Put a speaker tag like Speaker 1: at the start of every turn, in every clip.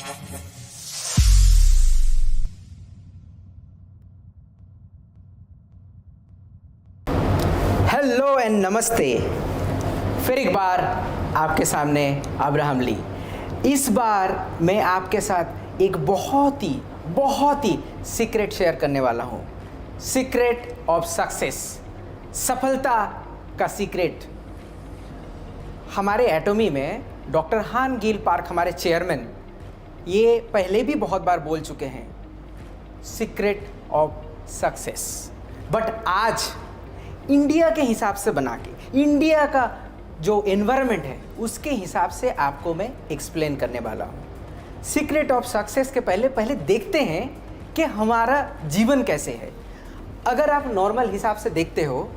Speaker 1: Hello and नमस्ते। फिर एक बार आपके सामने अब्राहम ली। इस बार मैं आपके साथ एक बहुत ही सीक्रेट शेयर करने वाला हूँ। सीक्रेट ऑफ सक्सेस, सफलता का सीक्रेट। हमारे एटोमी में डॉक्टर हान गील पार्क, हमारे चेयरमैन, ये पहले भी बहुत बार बोल चुके हैं सीक्रेट ऑफ सक्सेस। बट आज इंडिया के हिसाब से बना के, इंडिया का जो एनवायरनमेंट है उसके हिसाब से आपको मैं एक्सप्लेन करने वाला हूँ। सीक्रेट ऑफ सक्सेस के पहले देखते हैं कि हमारा जीवन कैसे है। अगर आप नॉर्मल हिसाब से देखते हो,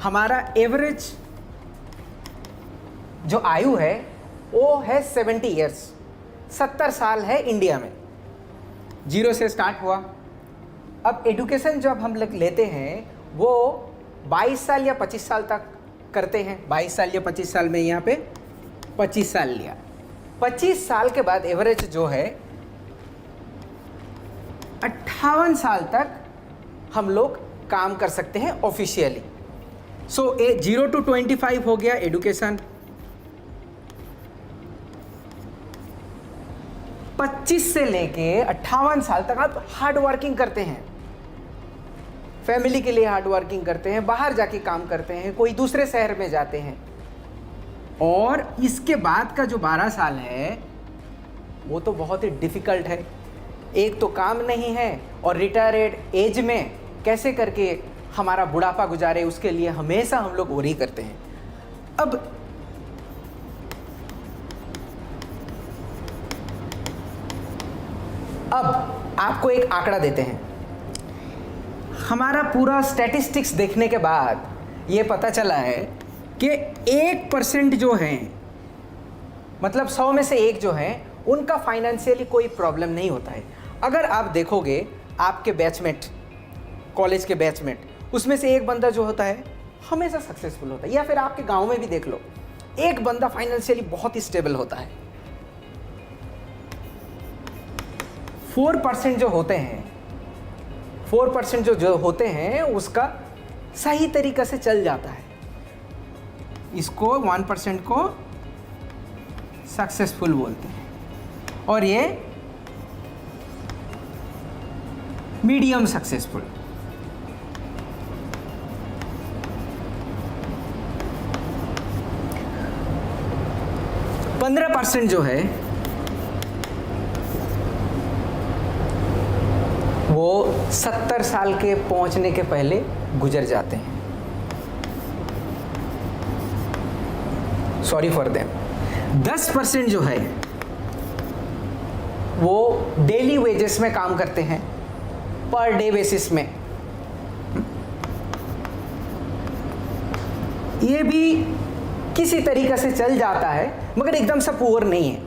Speaker 1: हमारा एवरेज जो आयु है वो है 70 ईयर्स, 70 साल है इंडिया में। 0 से स्टार्ट हुआ। अब एजुकेशन जब हम लोग लेते हैं वो 22 साल या 25 साल तक करते हैं। 22 साल या 25 साल में यहाँ पे 25 साल लिया। 25 साल के बाद एवरेज जो है 58 साल तक हम लोग काम कर सकते हैं ऑफिशियली। सो 0 to 25 हो गया एजुकेशन। 25 से लेके 58 साल तक आप हार्ड वर्किंग करते हैं, फैमिली के लिए हार्ड वर्किंग करते हैं, बाहर जाके काम करते हैं, कोई दूसरे शहर में जाते हैं। और इसके बाद का जो 12 साल है वो तो बहुत ही डिफ़िकल्ट है। एक तो काम नहीं है और रिटायर्ड एज में कैसे करके हमारा बुढ़ापा गुजारे, उसके लिए हमेशा हम लोग वरी करते हैं। अब आपको एक आंकड़ा देते हैं। हमारा पूरा स्टैटिस्टिक्स देखने के बाद ये पता चला है कि 1% जो हैं, मतलब 100 में से 1 जो हैं, उनका फाइनेंशियली कोई प्रॉब्लम नहीं होता है। अगर आप देखोगे आपके बैचमेट, कॉलेज के बैचमेट, उसमें से एक बंदा जो होता है हमेशा सक्सेसफुल होता है। या फिर आपके गांव में भी देख लो, एक बंदा फाइनेंशियली बहुत ही स्टेबल होता है। 4% जो होते हैं, 4% जो होते हैं उसका सही तरीक़ा से चल जाता है। इसको 1% को सक्सेसफुल बोलते हैं और ये मीडियम सक्सेसफुल। पंद्रह % जो है वो 70 साल के पहुंचने के पहले गुजर जाते हैं। Sorry for them. 10% जो है वो डेली वेजेस में काम करते हैं, पर डे बेसिस में। ये भी किसी तरीक़े से चल जाता है मगर एकदम से पुअर नहीं है।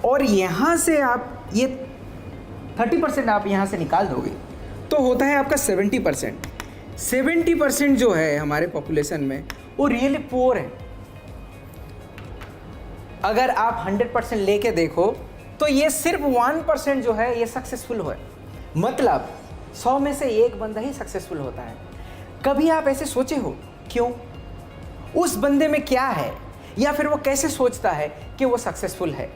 Speaker 1: और यहाँ से आप ये 30% आप यहाँ से निकाल दोगे तो होता है आपका 70%। 70% जो है हमारे पॉपुलेशन में वो रियली पुअर है। अगर आप 100% लेके देखो तो ये सिर्फ 1% जो है ये सक्सेसफुल है। मतलब 100 में से 1 बंदा ही सक्सेसफुल होता है। कभी आप ऐसे सोचे हो क्यों? उस बंदे में क्या है, या फिर वो कैसे सोचता है कि वो सक्सेसफुल है?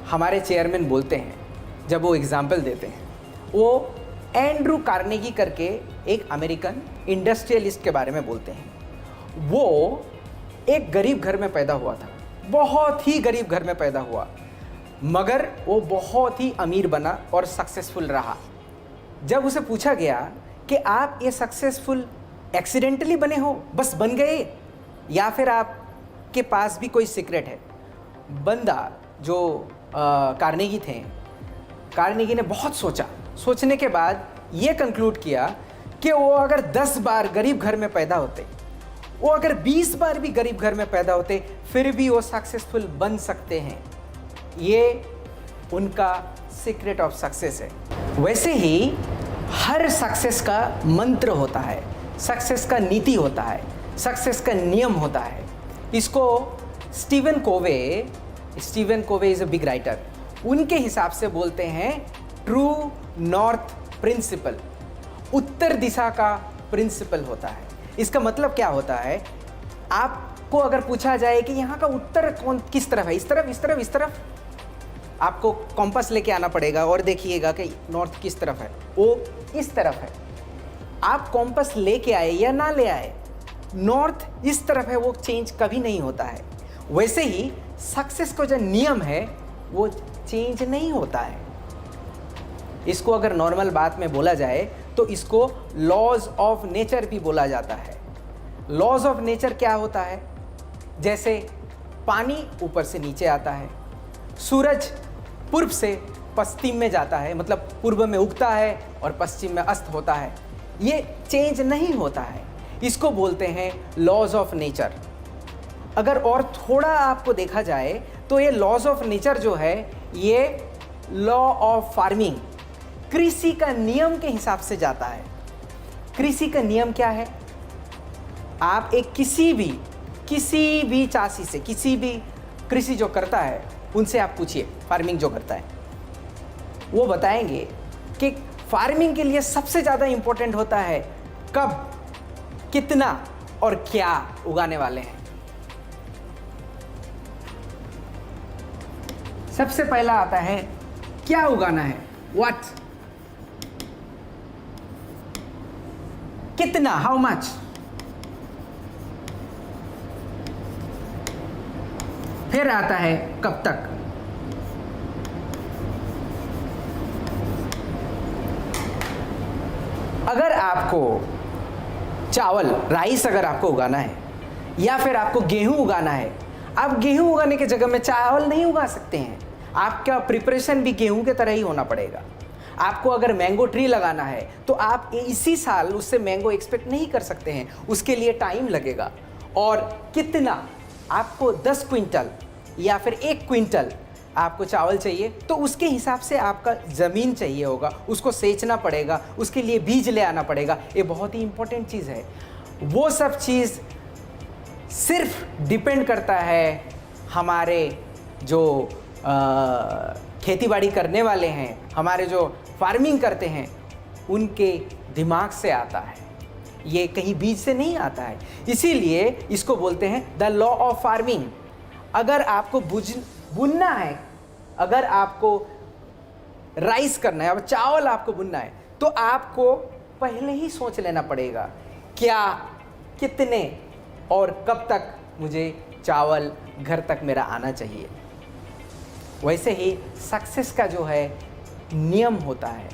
Speaker 1: हमारे चेयरमैन बोलते हैं, जब वो एग्जाम्पल देते हैं, वो एंड्रू कार्नेगी करके एक अमेरिकन इंडस्ट्रियलिस्ट के बारे में बोलते हैं। वो एक गरीब घर में पैदा हुआ था, बहुत ही गरीब घर में पैदा हुआ, मगर वो बहुत ही अमीर बना और सक्सेसफुल रहा। जब उसे पूछा गया कि आप ये सक्सेसफुल एक्सीडेंटली बने हो, बस बन गए, या फिर आपके पास भी कोई सीक्रेट है? बंदा जो कार्नेगी थे, कार्नेगी ने बहुत सोचा। सोचने के बाद ये कंक्लूड किया कि वो अगर 10 बार गरीब घर में पैदा होते, वो अगर 20 बार भी गरीब घर में पैदा होते, फिर भी वो सक्सेसफुल बन सकते हैं। ये उनका सीक्रेट ऑफ सक्सेस है। वैसे ही हर सक्सेस का मंत्र होता है, सक्सेस का नीति होता है, सक्सेस का नियम होता है। इसको Stephen Covey Stephen Covey is a big writer, उनके हिसाब से बोलते हैं ट्रू नॉर्थ प्रिंसिपल, उत्तर दिशा का प्रिंसिपल होता है। इसका मतलब क्या होता है, आपको अगर पूछा जाए कि यहाँ का उत्तर किस तरफ है, इस तरफ, इस तरफ, इस तरफ, आपको कॉम्पास लेके आना पड़ेगा और देखिएगा कि नॉर्थ किस तरफ है, वो इस तरफ है। आप कॉम्पास लेके आए या ना ले आए, नॉर्थ इस तरफ है, वो चेंज कभी नहीं होता है। वैसे ही सक्सेस का जो नियम है वो चेंज नहीं होता है। इसको अगर नॉर्मल बात में बोला जाए तो इसको लॉज ऑफ नेचर भी बोला जाता है। लॉज ऑफ नेचर क्या होता है, जैसे पानी ऊपर से नीचे आता है, सूरज पूर्व से पश्चिम में जाता है, मतलब पूर्व में उगता है और पश्चिम में अस्त होता है, ये चेंज नहीं होता है। इसको बोलते हैं लॉज ऑफ नेचर। अगर और थोड़ा आपको देखा जाए तो ये लॉज ऑफ नेचर जो है ये लॉ ऑफ फार्मिंग, कृषि का नियम के हिसाब से जाता है। कृषि का नियम क्या है, आप एक किसी भी चाषी से, किसी भी कृषि जो करता है उनसे आप पूछिए, फार्मिंग जो करता है, वो बताएंगे कि फार्मिंग के लिए सबसे ज़्यादा इंपॉर्टेंट होता है कब, कितना और क्या उगाने वाले हैं। सबसे पहला आता है क्या उगाना है, व्हाट, कितना, हाउ मच, फिर आता है कब तक। अगर आपको चावल, राइस अगर आपको उगाना है या फिर आपको गेहूं उगाना है, आप गेहूं उगाने की जगह में चावल नहीं उगा सकते हैं। आपका प्रिपरेशन भी गेहूं के तरह ही होना पड़ेगा। आपको अगर मैंगो ट्री लगाना है तो आप इसी साल उससे मैंगो एक्सपेक्ट नहीं कर सकते हैं, उसके लिए टाइम लगेगा। और कितना, आपको 10 क्विंटल या फिर 1 क्विंटल आपको चावल चाहिए तो उसके हिसाब से आपका ज़मीन चाहिए होगा, उसको सेंचना पड़ेगा, उसके लिए बीज ले आना पड़ेगा। ये बहुत ही इंपॉर्टेंट चीज़ है। वो सब चीज़ सिर्फ डिपेंड करता है हमारे जो खेतीबाड़ी करने वाले हैं, हमारे जो फार्मिंग करते हैं, उनके दिमाग से आता है, ये कहीं बीज से नहीं आता है। इसीलिए इसको बोलते हैं द लॉ ऑफ फार्मिंग। अगर आपको बुनना है, अगर आपको राइस करना है, अब चावल आपको बुनना है, तो आपको पहले ही सोच लेना पड़ेगा क्या, कितने और कब तक मुझे चावल घर तक मेरा आना चाहिए। वैसे ही सक्सेस का जो है नियम होता है,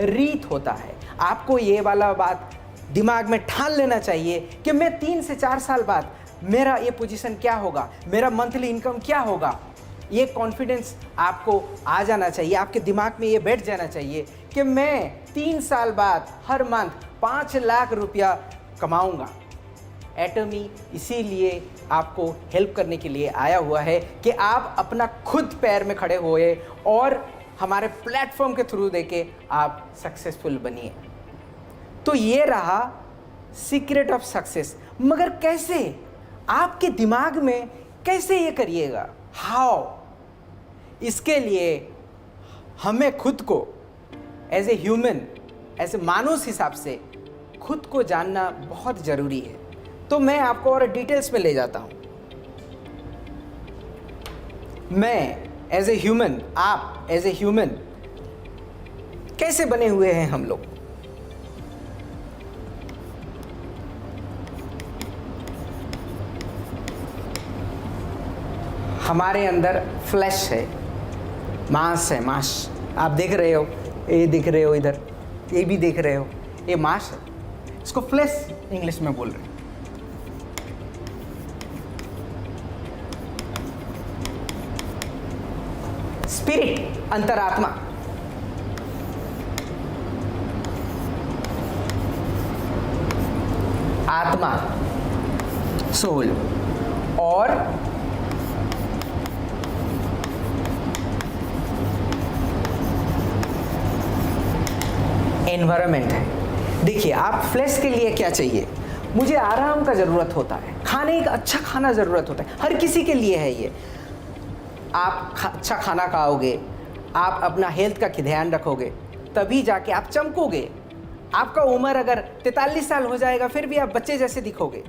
Speaker 1: रीत होता है। आपको ये वाला बात दिमाग में ठान लेना चाहिए कि मैं 3 से 4 साल बाद मेरा ये पोजीशन क्या होगा, मेरा मंथली इनकम क्या होगा। ये कॉन्फिडेंस आपको आ जाना चाहिए, आपके दिमाग में ये बैठ जाना चाहिए कि मैं 3 साल बाद हर मंथ 5 लाख रुपया कमाऊंगा। एटमी इसीलिए आपको हेल्प करने के लिए आया हुआ है कि आप अपना खुद पैर में खड़े होए और हमारे प्लेटफॉर्म के थ्रू देके आप सक्सेसफुल बनिए। तो ये रहा सीक्रेट ऑफ सक्सेस। मगर कैसे, आपके दिमाग में कैसे ये करिएगा, हाउ? इसके लिए हमें खुद को as a human, as a मानुष हिसाब से खुद को जानना बहुत ज़रूरी है। तो मैं आपको और डिटेल्स में ले जाता हूँ। मैं एज ए ह्यूमन, आप एज ए ह्यूमन कैसे बने हुए हैं हम लोग। हमारे अंदर फ्लैश है, मांस है, मांस आप देख रहे हो, ये देख रहे हो, इधर ये भी देख रहे हो, ये मांस है, इसको फ्लैश इंग्लिश में बोल रहे हैं। स्पिरिट अंतरात्मा, आत्मा सोल, और एनवायरनमेंट है। देखिए, आप फ्लैश के लिए क्या चाहिए, मुझे आराम का ज़रूरत होता है, खाने का अच्छा खाना ज़रूरत होता है, हर किसी के लिए है ये। आप अच्छा खाना खाओगे, आप अपना हेल्थ का ध्यान रखोगे, तभी जाके आप चमकोगे। आपका उम्र अगर 43 साल हो जाएगा फिर भी आप बच्चे जैसे दिखोगे।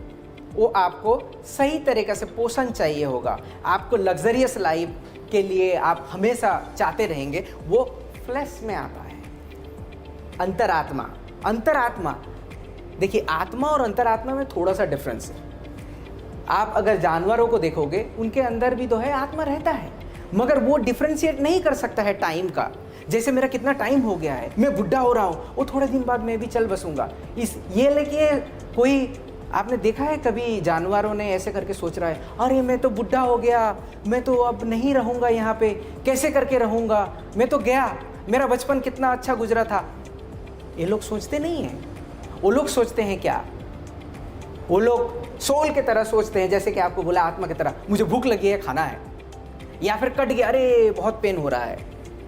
Speaker 1: वो आपको सही तरीके से पोषण चाहिए होगा, आपको लग्जरियस लाइफ के लिए आप हमेशा चाहते रहेंगे, वो फ्लैश में आता है। अंतरात्मा, अंतरात्मा, देखिए आत्मा और अंतरात्मा में थोड़ा सा डिफरेंस है। आप अगर जानवरों को देखोगे उनके अंदर भी तो है, आत्मा रहता है, मगर वो डिफ्रेंशिएट नहीं कर सकता है टाइम का। जैसे मेरा कितना टाइम हो गया है, मैं बुढ़ा हो रहा हूँ, वो थोड़े दिन बाद मैं भी चल बसूंगा। ये लेके कोई आपने देखा है कभी जानवरों ने ऐसे करके सोच रहा है, अरे मैं तो बुढ़ा हो गया, मैं तो अब नहीं रहूँगा यहाँ पे, कैसे करके रहूँगा, मैं तो गया, मेरा बचपन कितना अच्छा गुजरा था। ये लोग सोचते नहीं हैं। वो लोग सोचते हैं क्या, वो लोग सोल की तरह सोचते हैं, जैसे कि आपको बोला आत्मा की तरह, मुझे भूख लगी है, खाना है, या फिर कट गया, अरे बहुत पेन हो रहा है।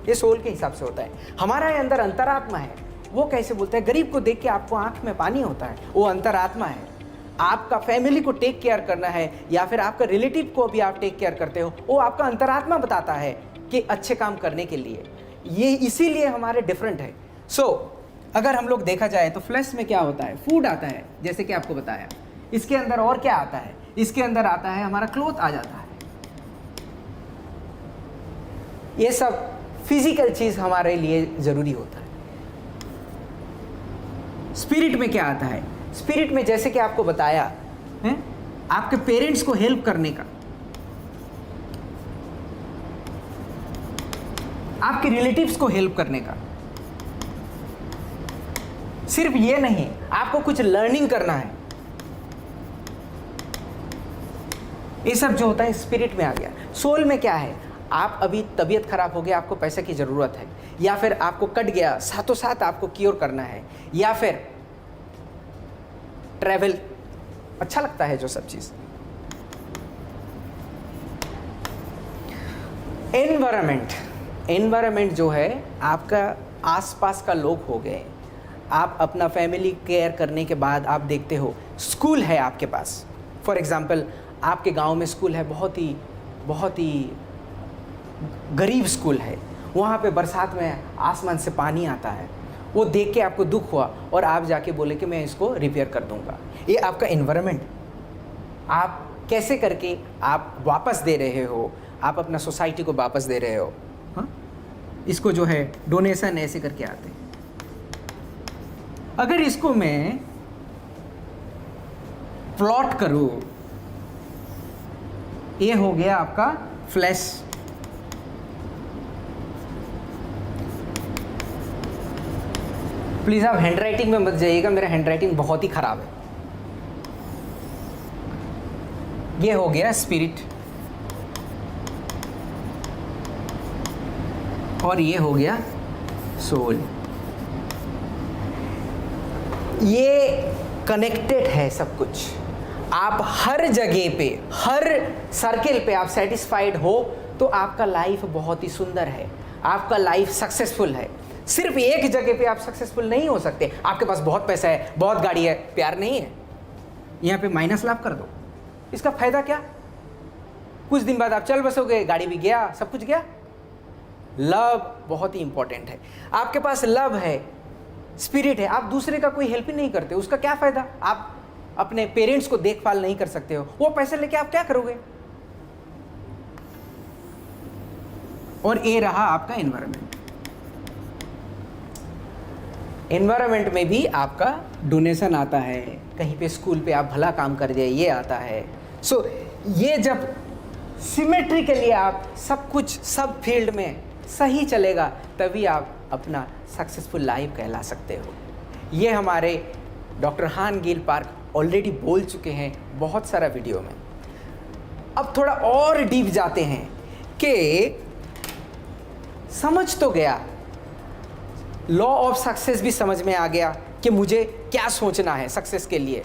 Speaker 1: ये सोल के हिसाब से होता है। हमारा अंदर अंतरात्मा है, वो कैसे बोलते हैं, गरीब को देख के आपको आंख में पानी होता है, वो अंतरात्मा है। आपका फैमिली को टेक केयर करना है या फिर आपका रिलेटिव को भी आप टेक केयर करते हो, वो आपका अंतरात्मा बताता है कि अच्छे काम करने के लिए। ये इसीलिए हमारे डिफरेंट है। अगर हम लोग देखा जाए तो फ्लैश में क्या होता है, फूड आता है, जैसे कि आपको बताया। इसके अंदर और क्या आता है, इसके अंदर आता है हमारा क्लोथ आ जाता है। ये सब फिजिकल चीज हमारे लिए जरूरी होता है। स्पिरिट में क्या आता है, स्पिरिट में जैसे कि आपको बताया है, आपके पेरेंट्स को हेल्प करने का, आपके रिलेटिव्स को हेल्प करने का। सिर्फ ये नहीं, आपको कुछ लर्निंग करना है। ये सब जो होता है स्पिरिट में आ गया। सोल में क्या है, आप अभी तबीयत खराब हो गया, आपको पैसे की ज़रूरत है, या फिर आपको कट गया, साथों साथ आपको क्योर करना है, या फिर ट्रैवल अच्छा लगता है, जो सब चीज़। एनवायरनमेंट जो है, आपका आसपास का लोग हो गए। आप अपना फैमिली केयर करने के बाद आप देखते हो स्कूल है आपके पास। फॉर एग्ज़ाम्पल आपके गांव में स्कूल है, बहुत ही गरीब स्कूल है, वहाँ पे बरसात में आसमान से पानी आता है, वो देख के आपको दुख हुआ और आप जाके बोले कि मैं इसको रिपेयर कर दूँगा। ये आपका एनवायरनमेंट, आप कैसे करके आप वापस दे रहे हो, आप अपना सोसाइटी को वापस दे रहे हो। हाँ, इसको जो है डोनेशन ऐसे करके आते हैं। अगर इसको मैं प्लॉट करूं, ये हो गया आपका फ्लैश। प्लीज आप हैंडराइटिंग में मत जाइएगा, मेरा हैंडराइटिंग बहुत ही खराब है। ये हो गया स्पिरिट और ये हो गया सोल। ये कनेक्टेड है सब कुछ। आप हर जगह पे, हर सर्किल पे आप सेटिस्फाइड हो तो आपका लाइफ बहुत ही सुंदर है, आपका लाइफ सक्सेसफुल है। सिर्फ एक जगह पे आप सक्सेसफुल नहीं हो सकते। आपके पास बहुत पैसा है, बहुत गाड़ी है, प्यार नहीं है, यहाँ पे माइनस लाभ कर दो, इसका फायदा क्या? कुछ दिन बाद आप चल बसोगे, गाड़ी भी गया, सब कुछ गया। लव बहुत ही इंपॉर्टेंट है। आपके पास लव है, स्पिरिट है, आप दूसरे का कोई हेल्प ही नहीं करते, उसका क्या फायदा? आप अपने पेरेंट्स को देखभाल नहीं कर सकते हो, वो पैसे लेके आप क्या करोगे? और ये रहा आपका एनवायरनमेंट। एनवायरनमेंट में भी आपका डोनेशन आता है, कहीं पे स्कूल पे आप भला काम कर दिए, ये आता है। सो ये जब सिमेट्रिकली आप सब कुछ सब फील्ड में सही चलेगा, तभी आप अपना सक्सेसफुल लाइफ कहला सकते हो। ये हमारे डॉक्टर हान गिल पार्क ऑलरेडी बोल चुके हैं बहुत सारा वीडियो में। अब थोड़ा और डीप जाते हैं कि समझ तो गया, लॉ ऑफ सक्सेस भी समझ में आ गया कि मुझे क्या सोचना है सक्सेस के लिए।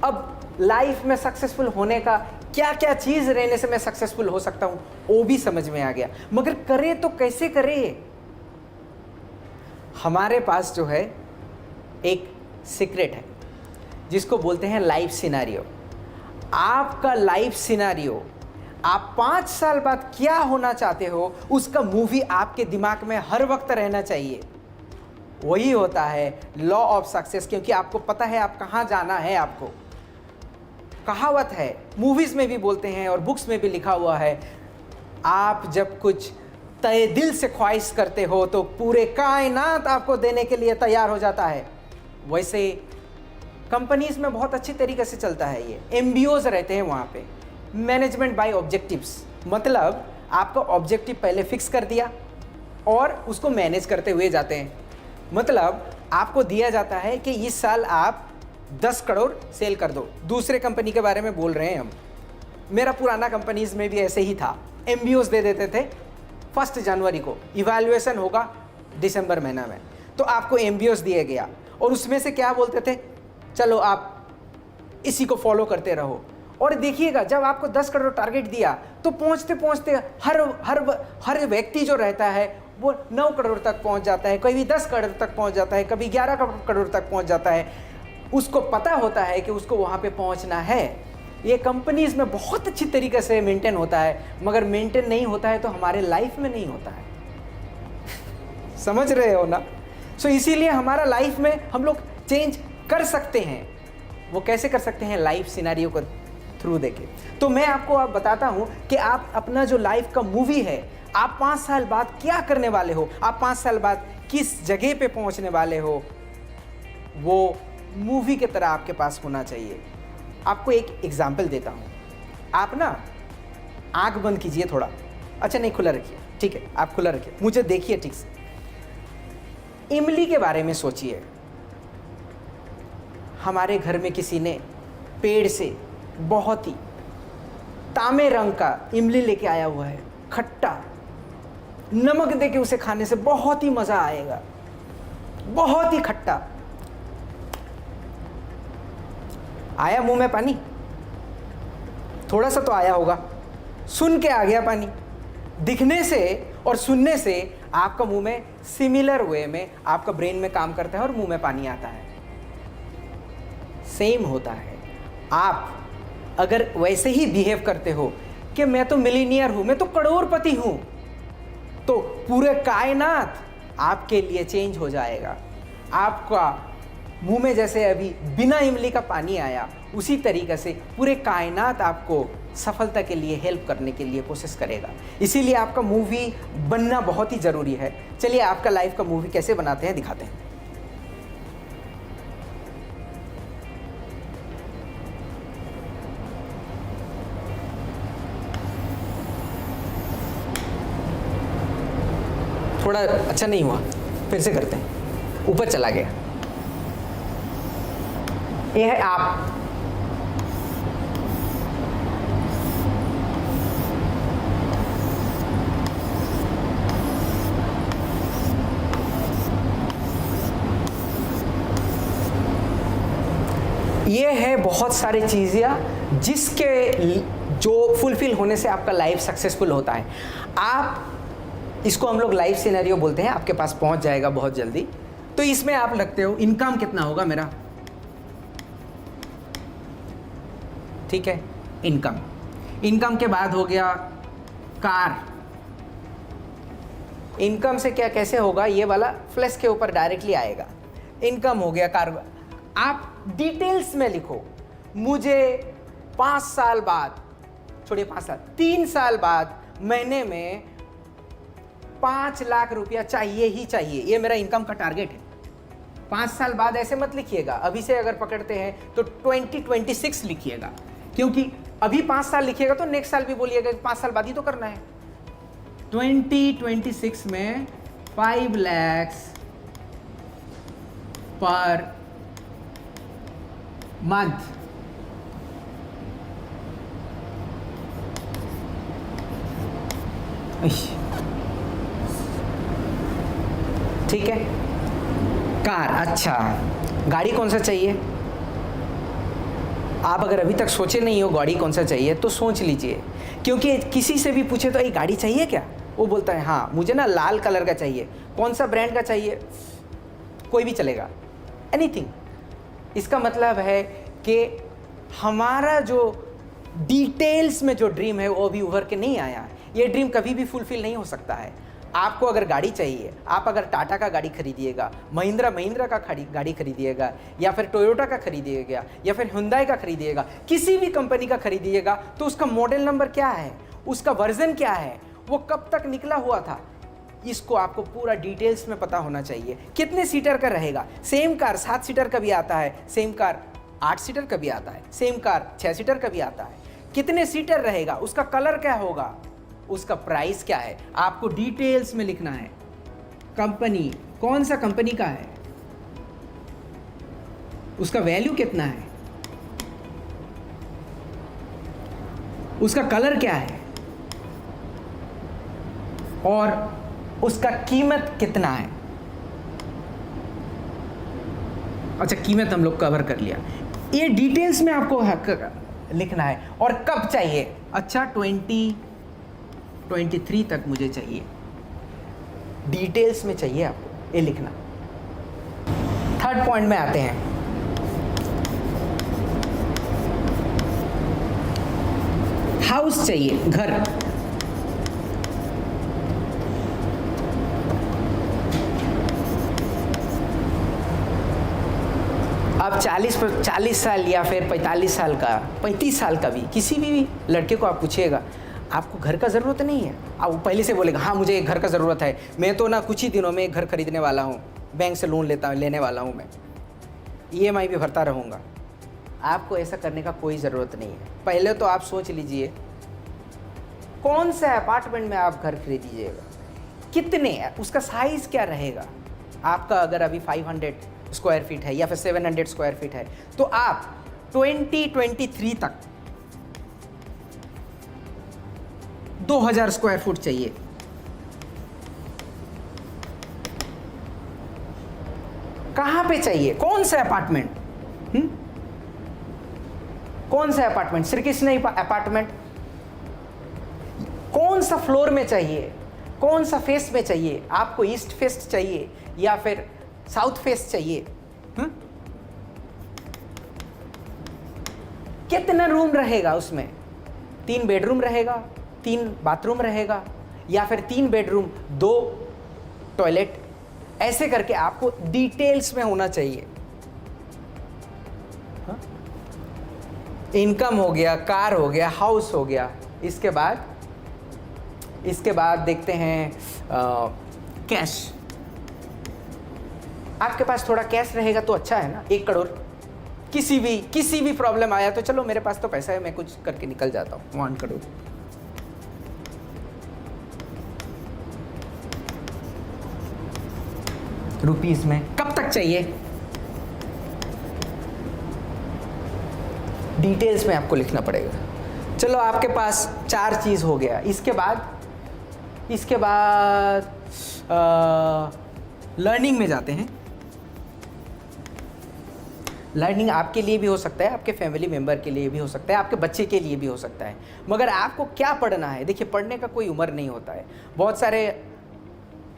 Speaker 1: अब लाइफ में सक्सेसफुल होने का क्या क्या चीज़ रहने से मैं सक्सेसफुल हो सकता हूँ, वो भी समझ में आ गया। मगर करे तो कैसे करे? हमारे पास जो है एक सीक्रेट है जिसको बोलते हैं लाइफ सिनेरियो। आपका लाइफ सिनेरियो आप 5 साल बाद क्या होना चाहते हो उसका मूवी आपके दिमाग में हर वक्त रहना चाहिए। वही होता है लॉ ऑफ सक्सेस, क्योंकि आपको पता है आप कहाँ जाना है। आपको कहावत है, मूवीज में भी बोलते हैं और बुक्स में भी लिखा हुआ है, आप जब कुछ तय दिल से ख्वाहिश करते हो तो पूरे कायनात आपको देने के लिए तैयार हो जाता है। वैसे कंपनीज में बहुत अच्छी तरीके से चलता है ये। एमबीओज रहते हैं वहाँ पे, मैनेजमेंट बाय ऑब्जेक्टिव्स, मतलब आपका ऑब्जेक्टिव पहले फिक्स कर दिया और उसको मैनेज करते हुए जाते हैं। मतलब आपको दिया जाता है कि इस साल आप 10 करोड़ सेल कर दो। दूसरे कंपनी के बारे में बोल रहे हैं हम, मेरा पुराना कंपनीज में भी ऐसे ही था। एमबीओज दे देते थे 1 जनवरी को, इवैल्यूएशन होगा दिसंबर महीना में, तो आपको एमबीओज दिया गया और उसमें से क्या बोलते थे, चलो आप इसी को फॉलो करते रहो। और देखिएगा जब आपको 10 करोड़ टारगेट दिया तो पहुंचते पहुंचते हर व्यक्ति जो रहता है वो 9 करोड़ तक पहुंच जाता है, कभी 10 करोड़ तक पहुंच जाता है, कभी 11 करोड़ तक पहुंच जाता है। उसको पता होता है कि उसको वहां पे पहुंचना है। ये कंपनीज में बहुत अच्छी तरीके से मेंटेन होता है, मगर मेंटेन नहीं होता है तो हमारे लाइफ में नहीं होता है। समझ रहे हो ना? सो इसीलिए हमारा लाइफ में हम लोग चेंज कर सकते हैं। वो कैसे कर सकते हैं? लाइफ सिनेरियो को थ्रू देके। तो मैं आपको अब बताता हूं कि आप अपना जो लाइफ का मूवी है, आप 5 साल बाद क्या करने वाले हो, आप 5 साल बाद किस जगह पे पहुंचने वाले हो, वो मूवी की तरह आपके पास होना चाहिए। आपको एक एग्जाम्पल देता हूं। आप ना आंख बंद कीजिए थोड़ा, अच्छा नहीं खुला रखिए, ठीक है, आप खुला रखिए, मुझे देखिए ठीक से। इमली के बारे में सोचिए। हमारे घर में किसी ने पेड़ से बहुत ही तांबे रंग का इमली लेके आया हुआ है, खट्टा, नमक दे के उसे खाने से बहुत ही मजा आएगा, बहुत ही खट्टा। आया मुंह में पानी? थोड़ा सा तो आया होगा, सुन के आ गया पानी। दिखने से और सुनने से आपका मुंह में सिमिलर वे में आपका ब्रेन में काम करता है और मुंह में पानी आता है। सेम होता है। आप अगर वैसे ही बिहेव करते हो कि मैं तो मिलीनियर हूं, मैं तो करोड़पति हूं, तो पूरे कायनात आपके लिए चेंज हो जाएगा। आपका मुंह में जैसे अभी बिना इमली का पानी आया, उसी तरीके से पूरे कायनात आपको सफलता के लिए हेल्प करने के लिए कोशिश करेगा। इसीलिए आपका मूवी बनना बहुत ही ज़रूरी है। चलिए आपका लाइफ का मूवी कैसे बनाते हैं दिखाते हैं। थोड़ा अच्छा नहीं हुआ, फिर से करते हैं। ऊपर चला गया। ये है आप। ये है बहुत सारी चीज़ें जिसके जो फुलफिल होने से आपका लाइफ सक्सेसफुल होता है। आप इसको हम लोग लाइफ सिनेरियो बोलते हैं, आपके पास पहुंच जाएगा बहुत जल्दी। तो इसमें आप लगते हो इनकम कितना होगा मेरा, ठीक है, इनकम के बाद हो गया कार। इनकम से क्या कैसे होगा, ये वाला फ्लैश के ऊपर डायरेक्टली आएगा। इनकम हो गया, कार। आप डिटेल्स में लिखो, मुझे 5 साल बाद, छोड़िए 5 साल, 3 साल बाद महीने में 5 लाख रुपया चाहिए ही चाहिए। ये मेरा इनकम का टारगेट है। 5 साल बाद ऐसे मत लिखिएगा, अभी से अगर पकड़ते हैं तो 2026 लिखिएगा, क्योंकि अभी 5 साल लिखिएगा तो नेक्स्ट साल भी बोलिएगा कि 5 साल बाद ही तो करना है। 2026 में 5 लाख पर मंथ। ठीक है, कार। अच्छा, गाड़ी कौन सा चाहिए? आप अगर अभी तक सोचे नहीं हो गाड़ी कौन सा चाहिए तो सोच लीजिए, क्योंकि किसी से भी पूछे तो ये गाड़ी चाहिए क्या, वो बोलता है हाँ मुझे ना लाल कलर का चाहिए। कौन सा ब्रांड का चाहिए? कोई भी चलेगा, एनीथिंग। इसका मतलब है कि हमारा जो डिटेल्स में जो ड्रीम है वो भी उभर के नहीं आया है। ये ड्रीम कभी भी फुलफिल नहीं हो सकता है। आपको अगर गाड़ी चाहिए, आप अगर टाटा का गाड़ी खरीदिएगा, महिंद्रा का गाड़ी खरीदिएगा, या फिर टोयोटा का खरीदिएगा, या फिर हुंडई का खरीदिएगा, किसी भी कंपनी का खरीदिएगा, तो उसका मॉडल नंबर क्या है, उसका वर्जन क्या है, वो कब तक निकला हुआ था, इसको आपको पूरा डिटेल्स में पता होना चाहिए। कितने सीटर का रहेगा, सेम कार 7 सीटर का भी आता है, सेम कार 8 सीटर का भी आता है, सेम कार 6 सीटर का भी आता है। कितने सीटर रहेगा, उसका कलर क्या होगा, उसका प्राइस क्या है, आपको डिटेल्स में लिखना है। कंपनी कौन सा कंपनी का है, उसका वैल्यू कितना है, उसका कलर क्या है, और उसका कीमत कितना है। अच्छा, कीमत हम लोग कवर कर लिया। ये डिटेल्स में आपको लिखना है। और कब चाहिए, अच्छा 2023 तक मुझे चाहिए, डिटेल्स में चाहिए आपको ये लिखना। थर्ड पॉइंट में आते हैं, हाउस चाहिए, घर। अब 40 साल या फिर 45 साल का, 35 साल का भी किसी भी लड़के को आप पूछिएगा, आपको घर का ज़रूरत नहीं है, अब वो पहले से बोलेगा हाँ मुझे एक घर का ज़रूरत है, मैं तो ना कुछ ही दिनों में एक घर खरीदने वाला हूँ, बैंक से लोन लेने वाला हूँ, मैं EMI भी भरता रहूँगा। आपको ऐसा करने का कोई ज़रूरत नहीं है। पहले तो आप सोच लीजिए कौन सा अपार्टमेंट में आप घर खरीदीजिएगा, कितने, उसका साइज़ क्या रहेगा। आपका अगर अभी 500 स्क्वायर फीट है या फिर 700 स्क्वायर फीट है, तो आप 2023 तक 2000 स्क्वायर फुट चाहिए। कहां पे चाहिए, कौन सा अपार्टमेंट, कौन सा अपार्टमेंट, श्री कृष्ण अपार्टमेंट, कौन सा फ्लोर में चाहिए, कौन सा फेस में चाहिए, आपको ईस्ट फेस चाहिए या फिर साउथ फेस चाहिए, कितना रूम रहेगा उसमें, 3 बेडरूम रहेगा, 3 बाथरूम रहेगा, या फिर 3 बेडरूम 2 टॉयलेट, ऐसे करके आपको डिटेल्स में होना चाहिए। इनकम हो गया, कार हो गया, हाउस हो गया। इसके बाद देखते हैं कैश। आपके पास थोड़ा कैश रहेगा तो अच्छा है ना। 1 करोड़, किसी भी प्रॉब्लम आया तो चलो मेरे पास तो पैसा है, मैं कुछ करके निकल जाता हूँ। 1 करोड़ रुपीस में कब तक चाहिए, डिटेल्स में आपको लिखना पड़ेगा। चलो आपके पास 4 चीज़ हो गया। इसके बाद लर्निंग में जाते हैं। लर्निंग आपके लिए भी हो सकता है, आपके फैमिली मेम्बर के लिए भी हो सकता है, आपके बच्चे के लिए भी हो सकता है, मगर आपको क्या पढ़ना है। देखिए, पढ़ने का कोई उम्र नहीं होता है। बहुत सारे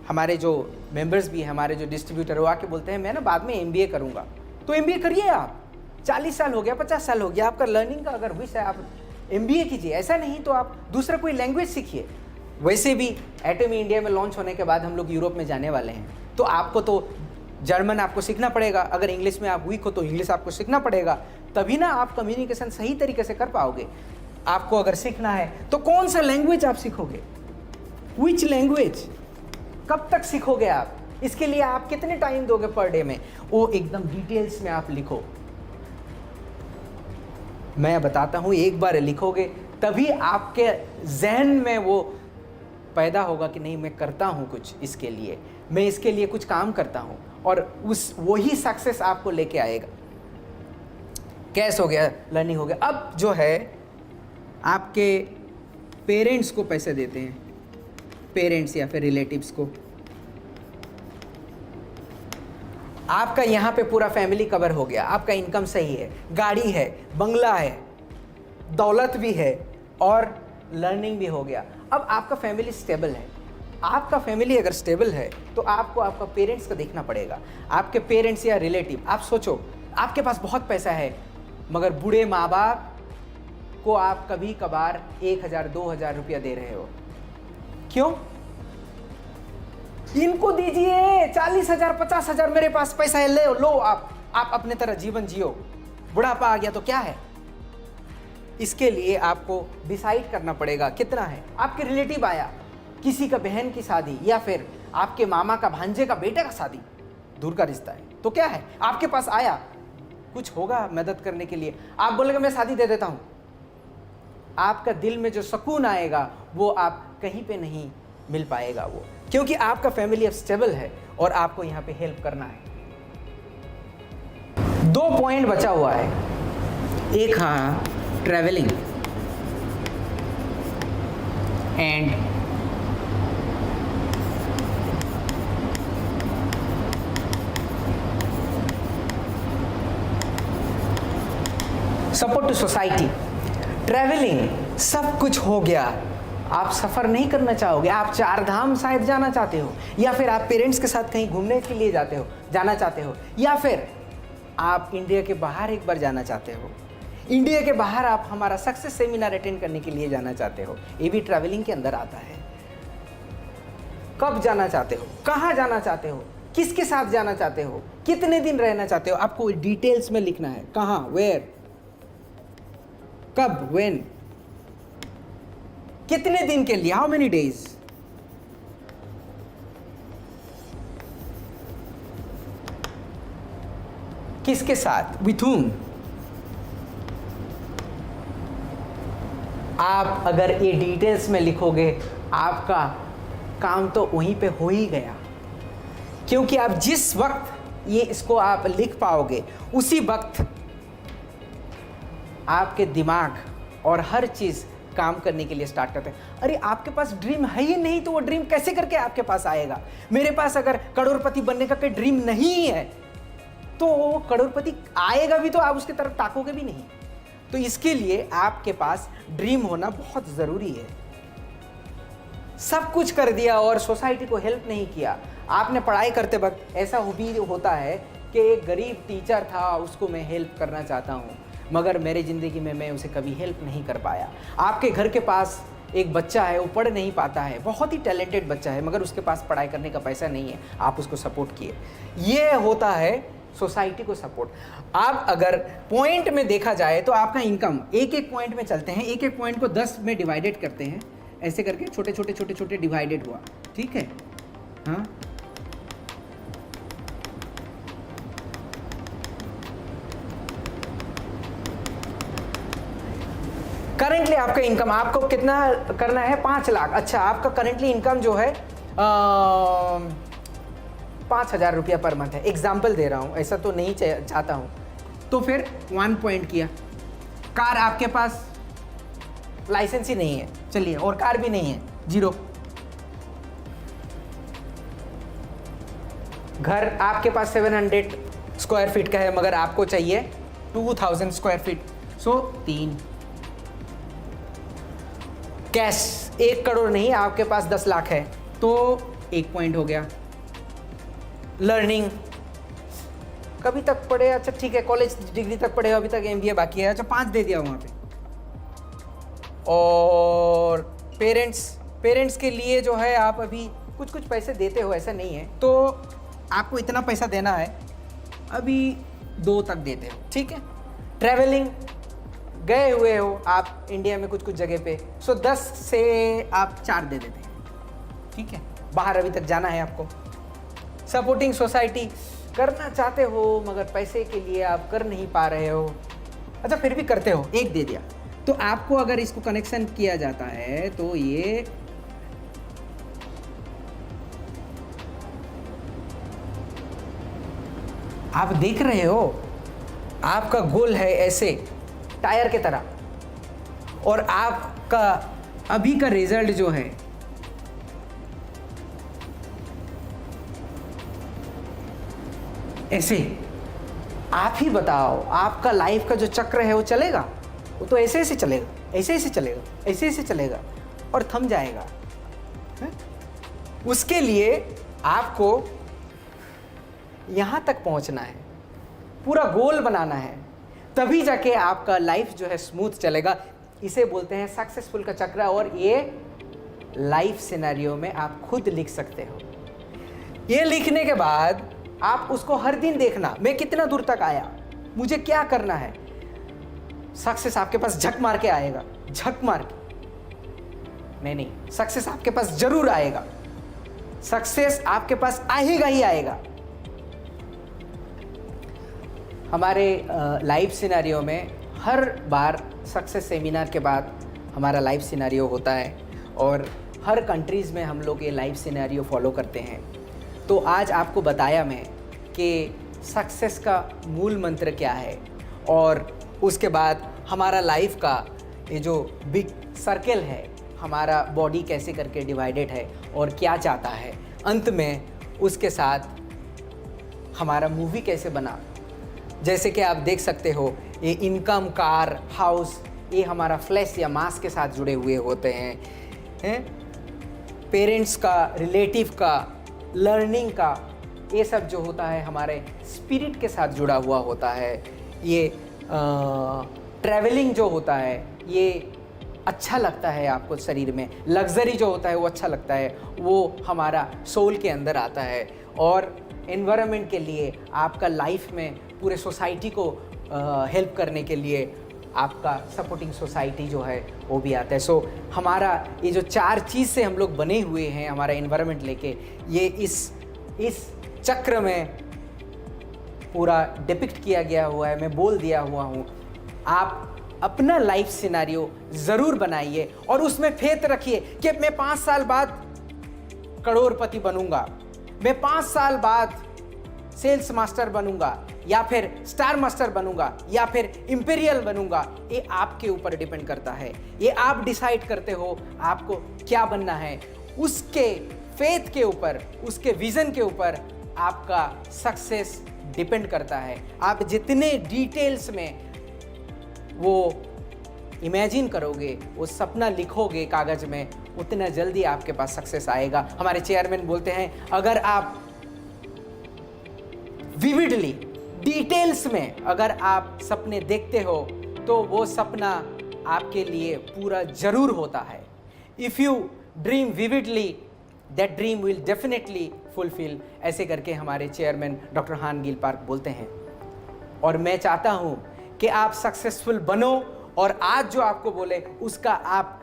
Speaker 1: हमारे जो मेंबर्स भी हैं, हमारे जो डिस्ट्रीब्यूटर, वो आके बोलते हैं मैं ना बाद में MBA करूँगा। तो MBA करिए आप, 40 साल हो गया, 50 साल हो गया, आपका लर्निंग का अगर विश है आप MBA कीजिए। ऐसा नहीं तो आप दूसरा कोई लैंग्वेज सीखिए। वैसे भी एटमी इंडिया में लॉन्च होने के बाद हम लोग यूरोप में जाने वाले हैं, तो आपको तो जर्मन आपको सीखना पड़ेगा। अगर इंग्लिश में आप वीक हो तो इंग्लिश आपको सीखना पड़ेगा, तभी ना आप कम्युनिकेशन सही तरीके से कर पाओगे। आपको अगर सीखना है तो कौन सा लैंग्वेज आप सीखोगे, विच लैंग्वेज, कब तक सीखोगे आप, इसके लिए आप कितने टाइम दोगे पर डे में, वो एकदम डिटेल्स में आप लिखो। मैं बताता हूँ, एक बार लिखोगे तभी आपके जहन में वो पैदा होगा कि नहीं मैं करता हूँ कुछ इसके लिए, मैं इसके लिए कुछ काम करता हूँ, और वही सक्सेस आपको लेके आएगा। कैश हो गया, लर्निंग हो गया। अब जो है आपके पेरेंट्स को पैसे देते हैं, पेरेंट्स या फिर रिलेटिव्स को। आपका यहाँ पे पूरा फैमिली कवर हो गया, आपका इनकम सही है, गाड़ी है, बंगला है, दौलत भी है और लर्निंग भी हो गया। अब आपका फैमिली स्टेबल है। आपका फैमिली अगर स्टेबल है तो आपको आपका पेरेंट्स का देखना पड़ेगा। आपके पेरेंट्स या रिलेटिव, आप सोचो आपके पास बहुत पैसा है मगर बूढ़े माँ बाप को आप कभी कभार 1,000 2,000 रुपया दे रहे हो। क्यों? इनको दीजिए 40,000 50,000, मेरे पास पैसा है, ले लो आप अपने तरह जीवन जियो, बुढ़ापा आ गया तो क्या है। इसके लिए आपको डिसाइड करना पड़ेगा कितना है। आपके रिलेटिव आया, किसी का बहन की शादी या फिर आपके मामा का भांजे का बेटे का शादी, दूर का रिश्ता है तो क्या है, आपके पास आया, कुछ होगा मदद करने के लिए, आप बोलेंगे मैं शादी दे देता हूं, आपका दिल में जो सुकून आएगा वो आप कहीं पे नहीं मिल पाएगा वो, क्योंकि आपका फैमिली अब स्टेबल है और आपको यहां पे हेल्प करना है। 2 पॉइंट बचा हुआ है, एक हाँ travelling and support to society. Travelling सब कुछ हो गया, आप सफ़र नहीं करना चाहोगे, आप 4 धाम शायद जाना चाहते हो, या फिर आप पेरेंट्स के साथ कहीं घूमने के लिए जाना चाहते हो, या फिर आप इंडिया के बाहर एक बार जाना चाहते हो, इंडिया के बाहर आप हमारा सक्सेस सेमिनार अटेंड करने के लिए जाना चाहते हो, ये भी ट्रैवलिंग के अंदर आता है। कब जाना चाहते हो, कहाँ जाना चाहते हो, किसके साथ जाना चाहते हो, कितने दिन रहना चाहते हो, आपको डिटेल्स में लिखना है, कहाँ, वेयर, कब, व्हेन, कितने दिन के लिए, हाउ मेनी डेज। किसके साथ, विथ whom। आप अगर ये डिटेल्स में लिखोगे आपका काम तो वहीं पे हो ही गया, क्योंकि आप जिस वक्त ये इसको आप लिख पाओगे उसी वक्त आपके दिमाग और हर चीज़ काम करने के लिए स्टार्ट करते हैं। अरे आपके पास ड्रीम है ही नहीं तो वो ड्रीम कैसे करके आपके पास आएगा। मेरे पास अगर करोड़पति बनने का कोई ड्रीम नहीं है तो वो करोड़पति आएगा भी तो आप उसकी तरफ ताकोगे भी नहीं। तो इसके लिए आपके पास ड्रीम होना बहुत ज़रूरी है। सब कुछ कर दिया और सोसाइटी को हेल्प नहीं किया। आपने पढ़ाई करते वक्त ऐसा भी होता है कि एक गरीब टीचर था, उसको मैं हेल्प करना चाहता हूँ, मगर मेरी ज़िंदगी में मैं उसे कभी हेल्प नहीं कर पाया। आपके घर के पास एक बच्चा है, वो पढ़ नहीं पाता है, बहुत ही टैलेंटेड बच्चा है, मगर उसके पास पढ़ाई करने का पैसा नहीं है, आप उसको सपोर्ट किए। ये होता है सोसाइटी को सपोर्ट। आप अगर पॉइंट में देखा जाए तो आपका इनकम एक एक पॉइंट में चलते हैं, एक एक पॉइंट को 10 में डिवाइडेड करते हैं, ऐसे करके छोटे छोटे छोटे छोटे डिवाइडेड हुआ, ठीक है। हाँ, करेंटली आपका इनकम आपको कितना करना है, 5 लाख। अच्छा, आपका करेंटली इनकम जो है 5,000 रुपया पर मंथ है। एग्जाम्पल दे रहा हूँ, ऐसा तो नहीं चाहता हूँ। तो फिर 1 पॉइंट किया। कार आपके पास लाइसेंस ही नहीं है, चलिए, और कार भी नहीं है, 0। घर आपके पास 700 स्क्वायर फीट का है, मगर आपको चाहिए 2000 स्क्वायर फीट, सो 3। कैश 1 करोड़ नहीं, आपके पास 10 लाख है, तो 1 पॉइंट हो गया। लर्निंग कभी तक पढ़े, अच्छा ठीक है, कॉलेज डिग्री तक पढ़े, अभी तक MBA बाकी है, अच्छा 5 दे दिया वहाँ पे। और पेरेंट्स के लिए जो है आप अभी कुछ कुछ पैसे देते हो, ऐसा नहीं है, तो आपको इतना पैसा देना है, अभी 2 तक देते हो, ठीक है। ट्रैवलिंग गए हुए हो आप इंडिया में कुछ कुछ जगह पे, सो 10 से आप 4 दे देते हैं, ठीक है। बाहर अभी तक जाना है आपको। सपोर्टिंग सोसाइटी करना चाहते हो मगर पैसे के लिए आप कर नहीं पा रहे हो, अच्छा फिर भी करते हो, 1 दे दिया। तो आपको अगर इसको कनेक्शन किया जाता है तो ये आप देख रहे हो, आपका गोल है ऐसे टायर के तरह, और आपका अभी का रिजल्ट जो है ऐसे। आप ही बताओ, आपका लाइफ का जो चक्र है वो चलेगा? वो तो ऐसे ऐसे चलेगा, ऐसे ऐसे चलेगा, ऐसे ऐसे चलेगा और थम जाएगा है? उसके लिए आपको यहाँ तक पहुँचना है, पूरा गोल बनाना है, तभी जाके आपका लाइफ जो है स्मूथ चलेगा। इसे बोलते हैं सक्सेसफुल का चक्र, और ये लाइफ सिनेरियो में आप खुद लिख सकते हो। ये लिखने के बाद आप उसको हर दिन देखना, मैं कितना दूर तक आया, मुझे क्या करना है। सक्सेस आपके पास झक मार के आएगा, झक मार के नहीं, सक्सेस आपके पास जरूर आएगा, सक्सेस आपके पास आएगा ही आएगा। हमारे लाइफ सिनेरियो में हर बार सक्सेस सेमिनार के बाद हमारा लाइफ सिनेरियो होता है, और हर कंट्रीज़ में हम लोग ये लाइफ सिनेरियो फॉलो करते हैं। तो आज आपको बताया मैं कि सक्सेस का मूल मंत्र क्या है, और उसके बाद हमारा लाइफ का ये जो बिग सर्कल है, हमारा बॉडी कैसे करके डिवाइडेड है और क्या चाहता है, अंत में उसके साथ हमारा मूवी कैसे बना। जैसे कि आप देख सकते हो, ये इनकम, कार, हाउस, ये हमारा फ्लैश या मास के साथ जुड़े हुए होते हैं, पेरेंट्स का, रिलेटिव का, लर्निंग का, ये सब जो होता है हमारे स्पिरिट के साथ जुड़ा हुआ होता है। ये ट्रैवलिंग जो होता है, ये अच्छा लगता है आपको शरीर में, लग्जरी जो होता है वो अच्छा लगता है, वो हमारा सोल के अंदर आता है। और एनवायरनमेंट के लिए, आपका लाइफ में पूरे सोसाइटी को हेल्प करने के लिए आपका सपोर्टिंग सोसाइटी जो है वो भी आता है। सो हमारा ये जो 4 चीज़ से हम लोग बने हुए हैं, हमारा एनवायरनमेंट लेके, ये इस चक्र में पूरा डिपिक्ट किया गया हुआ है, मैं बोल दिया हुआ हूँ। आप अपना लाइफ सिनेरियो ज़रूर बनाइए और उसमें फेथ रखिए कि मैं 5 साल बाद करोड़पति बनूंगा, मैं 5 साल बाद सेल्स मास्टर बनूंगा, या फिर स्टार मास्टर बनूंगा, या फिर इंपीरियल बनूंगा। ये आपके ऊपर डिपेंड करता है, ये आप डिसाइड करते हो आपको क्या बनना है। उसके फेथ के ऊपर, उसके विजन के ऊपर आपका सक्सेस डिपेंड करता है। आप जितने डिटेल्स में वो इमेजिन करोगे, वो सपना लिखोगे कागज में, उतना जल्दी आपके पास सक्सेस आएगा। हमारे चेयरमैन बोलते हैं, अगर आप विविडली, डिटेल्स में अगर आप सपने देखते हो तो वो सपना आपके लिए पूरा जरूर होता है। If you dream vividly, that dream will definitely fulfil. ऐसे करके हमारे चेयरमैन डॉक्टर हान गिल पार्क बोलते हैं। और मैं चाहता हूँ कि आप सक्सेसफुल बनो, और आज जो आपको बोले उसका आप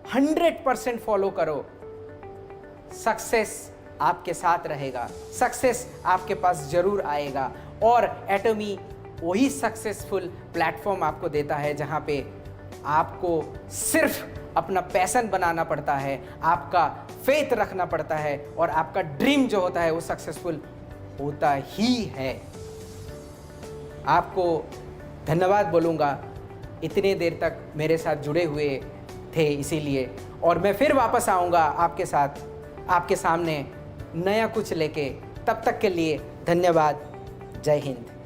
Speaker 1: 100% फॉलो करो। सक्सेस आपके साथ रहेगा, सक्सेस आपके पास जरूर आएगा। और एटॉमी वही सक्सेसफुल प्लेटफॉर्म आपको देता है जहां पे आपको सिर्फ अपना पैशन बनाना पड़ता है, आपका फेथ रखना पड़ता है, और आपका ड्रीम जो होता है वो सक्सेसफुल होता ही है। आपको धन्यवाद बोलूँगा, इतने देर तक मेरे साथ जुड़े हुए थे इसीलिए। और मैं फिर वापस आऊँगा आपके साथ, आपके सामने नया कुछ लेके। तब तक के लिए धन्यवाद। जय हिंद।